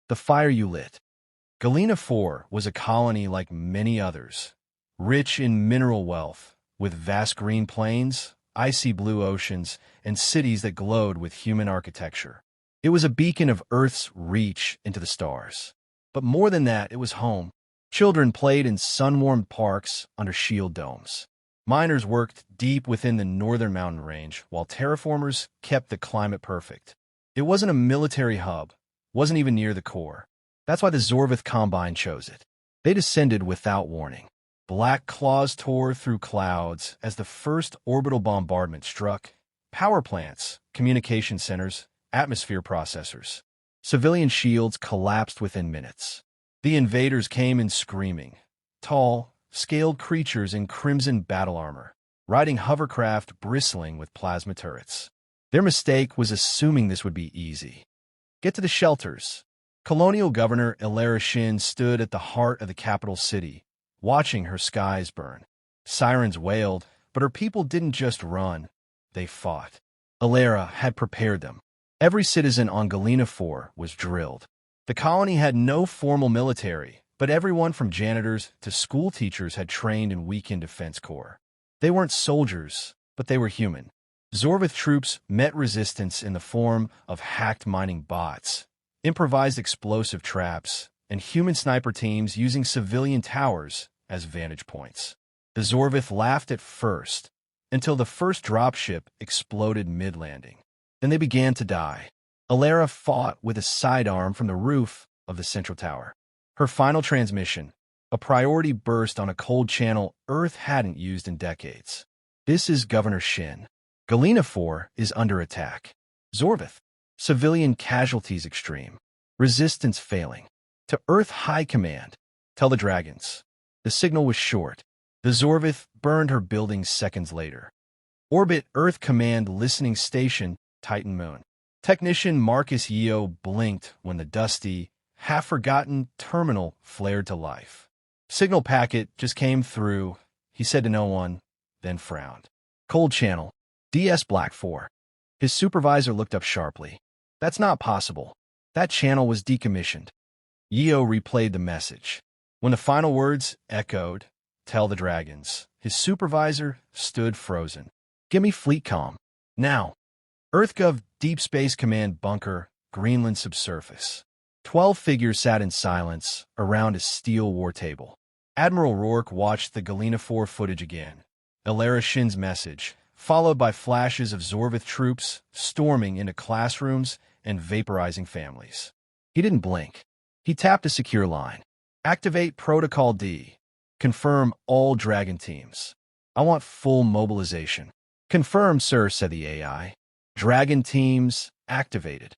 The fire you lit. Galena 4 was a colony like many others, rich in mineral wealth, with vast green plains, icy blue oceans, and cities that glowed with human architecture. It was a beacon of Earth's reach into the stars. But more than that, it was home. Children played in sun-warmed parks under shield domes. Miners worked deep within the northern mountain range, while terraformers kept the climate perfect. It wasn't a military hub, wasn't even near the core. That's why the Zorvith Combine chose it. They descended without warning. Black claws tore through clouds as the first orbital bombardment struck. Power plants, communication centers, atmosphere processors. Civilian shields collapsed within minutes. The invaders came in screaming. Tall, scaled creatures in crimson battle armor, riding hovercraft bristling with plasma turrets. Their mistake was assuming this would be easy. Get to the shelters. Colonial Governor Elara Shin stood at the heart of the capital city, watching her skies burn. Sirens wailed, but her people didn't just run, they fought. Elara had prepared them. Every citizen on Galena 4 was drilled. The colony had no formal military, but everyone from janitors to school teachers had trained in weekend defense corps. They weren't soldiers, but they were human. Zorvith troops met resistance in the form of hacked mining bots, improvised explosive traps, and human sniper teams using civilian towers as vantage points. The Zorvith laughed at first, until the first dropship exploded mid-landing. Then they began to die. Elara fought with a sidearm from the roof of the central tower. Her final transmission, a priority burst on a cold channel Earth hadn't used in decades. This is Governor Shin. Galena 4 is under attack. Zorvith. Civilian casualties extreme. Resistance failing. To Earth High Command. Tell the dragons. The signal was short. The Zorvith burned her buildings seconds later. Orbit Earth Command Listening Station, Titan Moon. Technician Marcus Yeo blinked when the dusty, half-forgotten terminal flared to life. Signal packet just came through, he said to no one, then frowned. Cold channel. DS Black 4. His supervisor looked up sharply. That's not possible. That channel was decommissioned. Yeo replayed the message. When the final words echoed, tell the dragons, his supervisor stood frozen. Give me fleet comm. Now. EarthGov Deep Space Command Bunker, Greenland subsurface. 12 figures sat in silence around a steel war table. Admiral Rourke watched the Galena 4 footage again. Elara Shin's message, followed by flashes of Zorvith troops storming into classrooms and vaporizing families. He didn't blink. He tapped a secure line. Activate Protocol D. Confirm all Dragon teams. I want full mobilization. Confirmed, sir, said the AI. Dragon teams activated.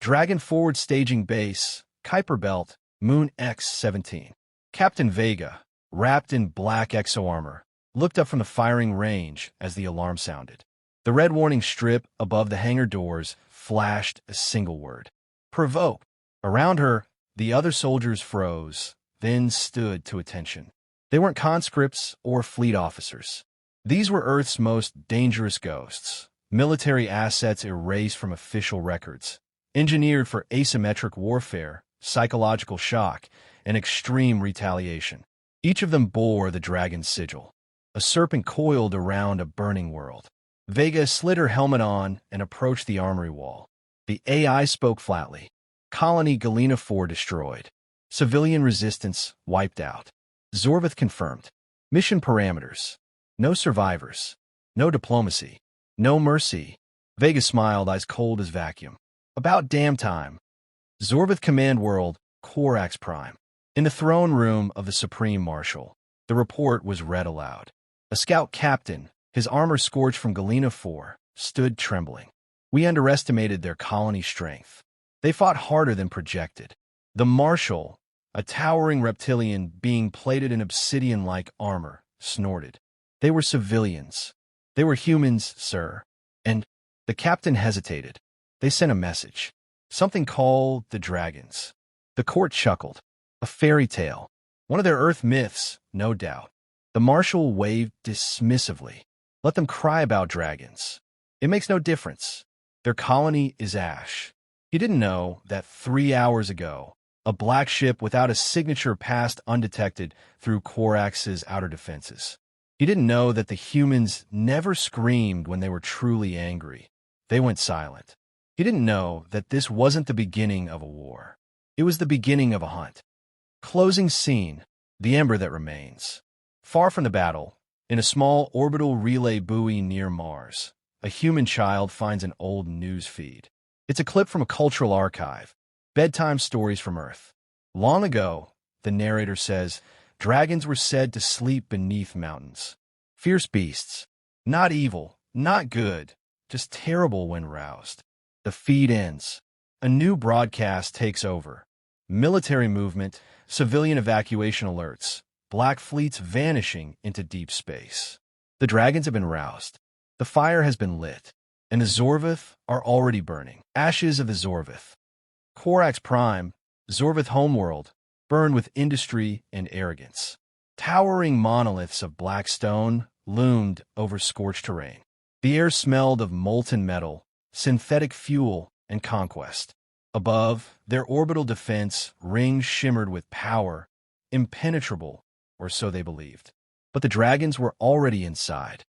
Dragon forward staging base, Kuiper Belt, Moon X-17. Captain Vega, wrapped in black exo-armor, looked up from the firing range as the alarm sounded. The red warning strip above the hangar doors flashed a single word. Provoke. Around her, the other soldiers froze, then stood to attention. They weren't conscripts or fleet officers. These were Earth's most dangerous ghosts, military assets erased from official records, engineered for asymmetric warfare, psychological shock, and extreme retaliation. Each of them bore the dragon's sigil, a serpent coiled around a burning world. Vega slid her helmet on and approached the armory wall. The AI spoke flatly. Colony Galena 4 destroyed. Civilian resistance wiped out. Zorvith confirmed. Mission parameters. No survivors. No diplomacy. No mercy. Vega smiled, eyes cold as vacuum. About damn time. Zorvith Command World, Corax Prime. In the throne room of the Supreme Marshal, the report was read aloud. A scout captain, his armor scorched from Galena 4, stood trembling. We underestimated their colony strength. They fought harder than projected. The Marshal, a towering reptilian being plated in obsidian-like armor, snorted. They were civilians. They were humans, sir. And the captain hesitated. They sent a message. Something called the dragons. The court chuckled. A fairy tale. One of their Earth myths, no doubt. The Marshal waved dismissively. Let them cry about dragons. It makes no difference. Their colony is ash. He didn't know that 3 hours ago, a black ship without a signature passed undetected through Korax's outer defenses. He didn't know that the humans never screamed when they were truly angry. They went silent. He didn't know that this wasn't the beginning of a war. It was the beginning of a hunt. Closing scene, the ember that remains. Far from the battle, in a small orbital relay buoy near Mars, a human child finds an old news feed. It's a clip from a cultural archive, bedtime stories from Earth. Long ago, the narrator says, dragons were said to sleep beneath mountains. Fierce beasts. Not evil, not good, just terrible when roused. The feed ends. A new broadcast takes over. Military movement, civilian evacuation alerts, black fleets vanishing into deep space. The dragons have been roused. The fire has been lit, and the Zorvith are already burning. Ashes of the Zorvith. Korax Prime, Zorvith homeworld, burned with industry and arrogance. Towering monoliths of black stone loomed over scorched terrain. The air smelled of molten metal, synthetic fuel, and conquest. Above, their orbital defense rings shimmered with power, impenetrable, or so they believed. But the dragons were already inside.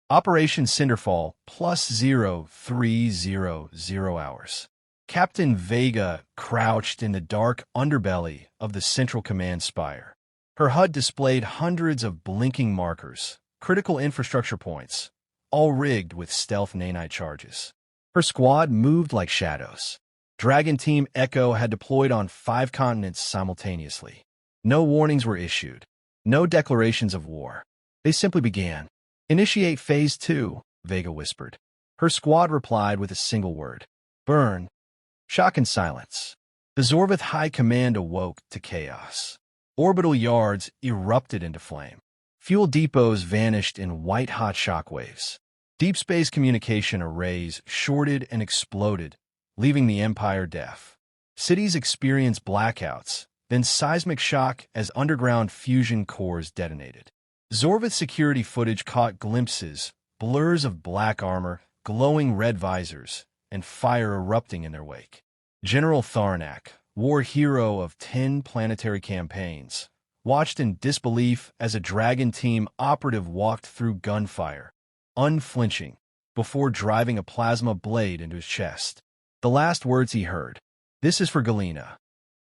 Operation Cinderfall, plus 0300 hours. Captain Vega crouched in the dark underbelly of the Central Command spire. Her HUD displayed hundreds of blinking markers, critical infrastructure points, all rigged with stealth nanite charges. Her squad moved like shadows. Dragon Team Echo had deployed on 5 continents simultaneously. No warnings were issued. No declarations of war. They simply began. Initiate Phase 2, Vega whispered. Her squad replied with a single word. Burn. Shock and silence. The Zorvith High Command awoke to chaos. Orbital yards erupted into flame. Fuel depots vanished in white-hot shockwaves. Deep space communication arrays shorted and exploded, leaving the Empire deaf. Cities experienced blackouts, then seismic shock as underground fusion cores detonated. Zorvith security footage caught glimpses, blurs of black armor, glowing red visors, and fire erupting in their wake. General Tharnak, war hero of 10 planetary campaigns, watched in disbelief as a Dragon Team operative walked through gunfire, unflinching, before driving a plasma blade into his chest. The last words he heard, "This is for Galena."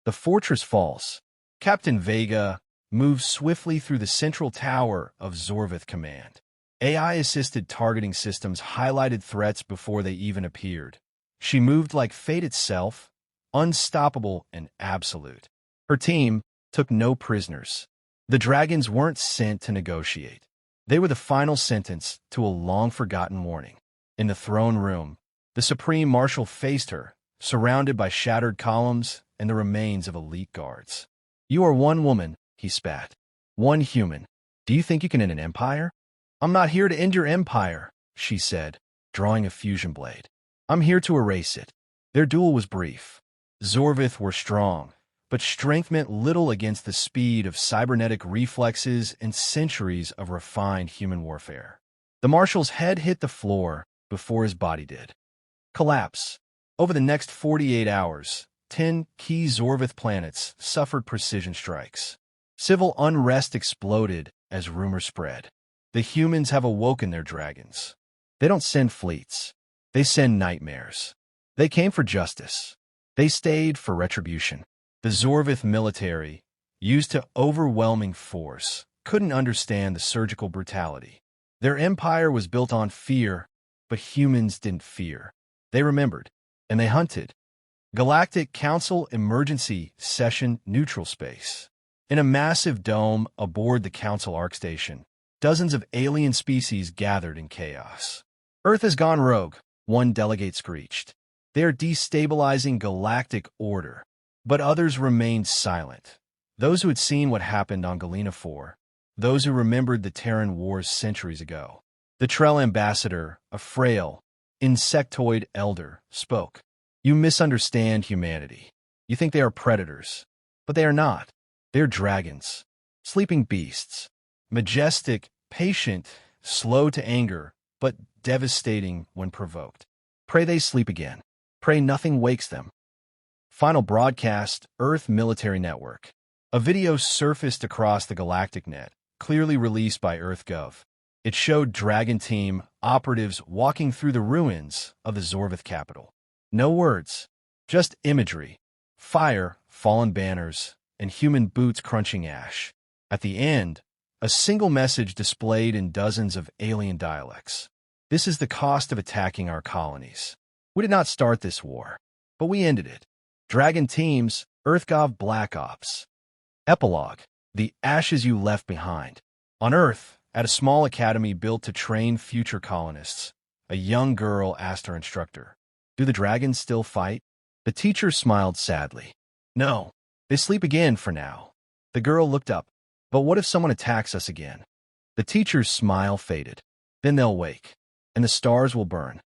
The fortress falls. Captain Vega moved swiftly through the central tower of Zorvith Command. AI-assisted targeting systems highlighted threats before they even appeared. She moved like fate itself, unstoppable and absolute. Her team took no prisoners. The dragons weren't sent to negotiate. They were the final sentence to a long-forgotten warning. In the throne room, the Supreme Marshal faced her, surrounded by shattered columns and the remains of elite guards. "You are one woman," he spat. "One human. Do you think you can end an empire?" "I'm not here to end your empire," she said, drawing a fusion blade. "I'm here to erase it." Their duel was brief. Zorvith were strong, but strength meant little against the speed of cybernetic reflexes and centuries of refined human warfare. The Marshal's head hit the floor before his body did. Collapse. Over the next 48 hours, 10 key Zorvith planets suffered precision strikes. Civil unrest exploded as rumors spread. The humans have awoken their dragons. They don't send fleets. They send nightmares. They came for justice. They stayed for retribution. The Zorvith military, used to overwhelming force, couldn't understand the surgical brutality. Their empire was built on fear, but humans didn't fear. They remembered, and they hunted. Galactic Council Emergency Session Neutral Space. In a massive dome aboard the Council Arc Station, dozens of alien species gathered in chaos. "Earth has gone rogue," one delegate screeched. "They are destabilizing galactic order." But others remained silent. Those who had seen what happened on Galena 4, those who remembered the Terran Wars centuries ago. The Trell ambassador, a frail, insectoid elder, spoke. "You misunderstand humanity. You think they are predators. But they are not. They are dragons. Sleeping beasts. Majestic, patient, slow to anger, but devastating when provoked. Pray they sleep again. Pray nothing wakes them." Final broadcast, Earth Military Network. A video surfaced across the galactic net, clearly released by EarthGov. It showed Dragon Team operatives walking through the ruins of the Zorvith capital. No words, just imagery, fire, fallen banners, and human boots crunching ash. At the end, a single message displayed in dozens of alien dialects. This is the cost of attacking our colonies. We did not start this war, but we ended it. Dragon Teams, EarthGov Black Ops. Epilogue. The ashes you left behind. On Earth, at a small academy built to train future colonists, a young girl asked her instructor, "Do the dragons still fight?" The teacher smiled sadly. "No, they sleep again for now." The girl looked up. "But what if someone attacks us again?" The teacher's smile faded. "Then they'll wake, and the stars will burn.